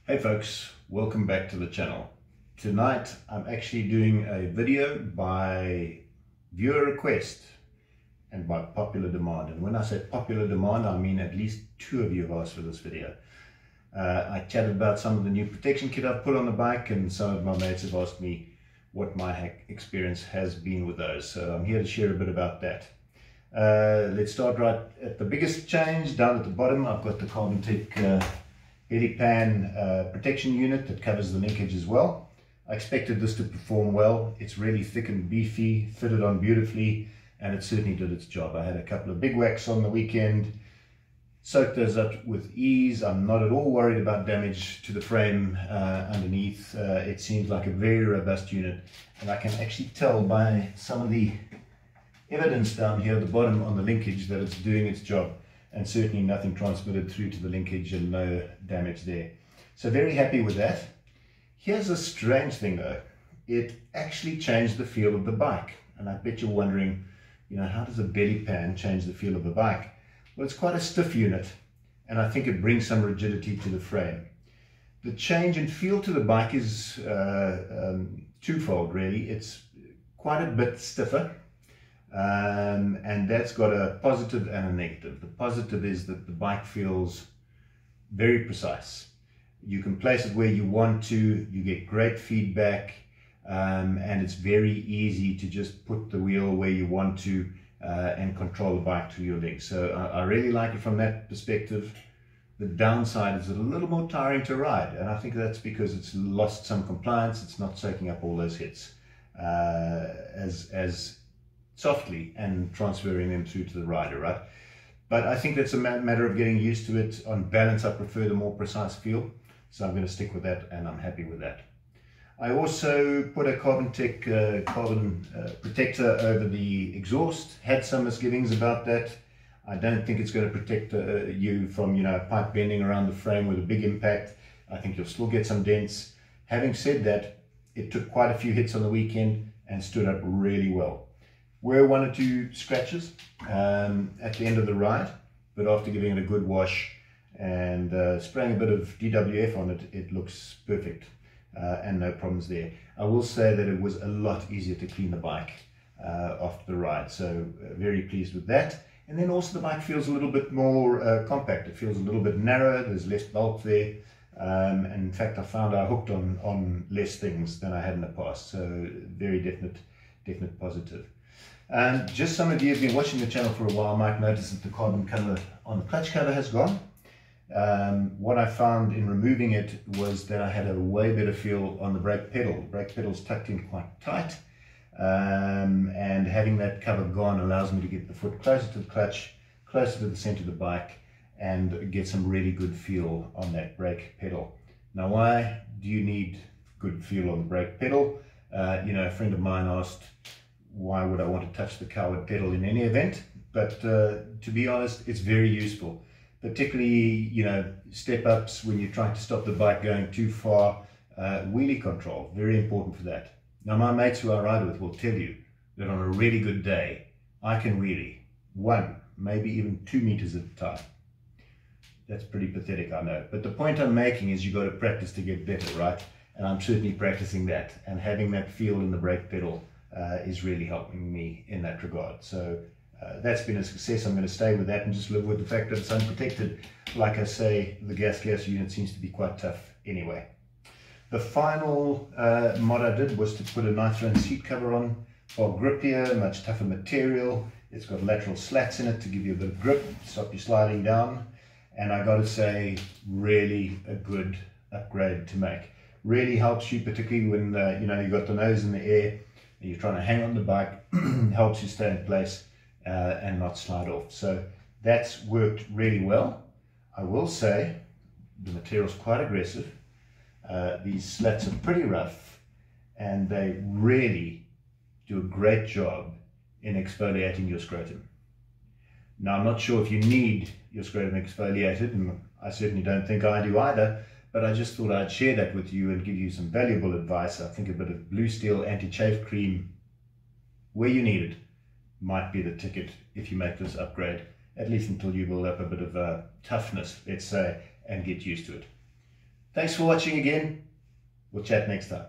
Hey folks, welcome back to the channel. Tonight I'm actually doing a video by viewer request and by popular demand. And when I say popular demand, I mean at least 2 of you have asked for this video. I chatted about some of the new protection kit I've put on the bike, and some of my mates have asked me what my experience has been with those. So I'm here to share a bit about that. Let's start right at the biggest change. Down at the bottom I've got the Carbon Tech belly pan protection unit that covers the linkage as well. I expected this to perform well. It's really thick and beefy, fitted on beautifully, and it certainly did its job. I had a couple of big whacks on the weekend, soaked those up with ease. I'm not at all worried about damage to the frame underneath. It seems like a very robust unit, and I can actually tell by some of the evidence down here at the bottom on the linkage that it's doing its job. And certainly nothing transmitted through to the linkage and no damage there. So very happy with that. Here's a strange thing though. It actually changed the feel of the bike. And I bet you're wondering, how does a belly pan change the feel of a bike? Well, it's quite a stiff unit, and I think it brings some rigidity to the frame. The change in feel to the bike is twofold really. It's quite a bit stiffer. And that's got a positive and a negative. The positive is that the bike feels very precise. You can place it where you want to, you get great feedback, and it's very easy to just put the wheel where you want to and control the bike through your legs. So I really like it from that perspective. The downside is a little more tiring to ride, and I think that's because it's lost some compliance. It's not soaking up all those hits as softly and transferring them through to the rider, right? But I think that's a matter of getting used to it. On balance, I prefer the more precise feel, so I'm going to stick with that, and I'm happy with that. I also put a Carbon Tech carbon protector over the exhaust. Had some misgivings about that. I don't think it's going to protect you from pipe bending around the frame with a big impact. I think you'll still get some dents. Having said that, it took quite a few hits on the weekend and stood up really well. Were 1 or 2 scratches at the end of the ride, but after giving it a good wash and spraying a bit of DWF on it, it looks perfect and no problems there. I will say that it was a lot easier to clean the bike after the ride, so very pleased with that. And then also the bike feels a little bit more compact. It feels a little bit narrower, there's less bulk there. And in fact, I found I hooked on less things than I had in the past, so very definite positive. Just some of you have been watching the channel for a while might notice that the carbon cover on the clutch cover has gone. What I found in removing it was that I had a way better feel on the brake pedal. The brake pedal's tucked in quite tight, and having that cover gone allows me to get the foot closer to the clutch, closer to the center of the bike, and get some really good feel on that brake pedal. Now, why do you need good feel on the brake pedal? A friend of mine asked, why would I want to touch the coward pedal in any event? But to be honest, it's very useful, particularly step ups when you're trying to stop the bike going too far. Wheelie control, very important for that. Now, my mates who I ride with will tell you that on a really good day I can wheelie 1, maybe even 2 meters at a time. That's pretty pathetic, I know, but the point I'm making is you've got to practice to get better, right? And I'm certainly practicing that, and having that feel in the brake pedal is really helping me in that regard. So that's been a success. I'm going to stay with that and just live with the fact that it's unprotected. Like I say, the gas unit seems to be quite tough anyway. The final mod I did was to put a Nitron seat cover on, far grippier, much tougher material. It's got lateral slats in it to give you a bit of grip, stop you sliding down. And I got to say, really a good upgrade to make. Really helps you, particularly when you've got the nose in the air, you're trying to hang on the bike, helps you stay in place and not slide off. So that's worked really well. I will say the material's quite aggressive. These slats are pretty rough, and they really do a great job in exfoliating your scrotum. Now, I'm not sure if you need your scrotum exfoliated, and I certainly don't think I do either, but I just thought I'd share that with you and give you some valuable advice. I think a bit of Blue Steel anti-chafe cream where you need it might be the ticket if you make this upgrade, at least until you build up a bit of toughness, let's say, and get used to it. Thanks for watching again. We'll chat next time.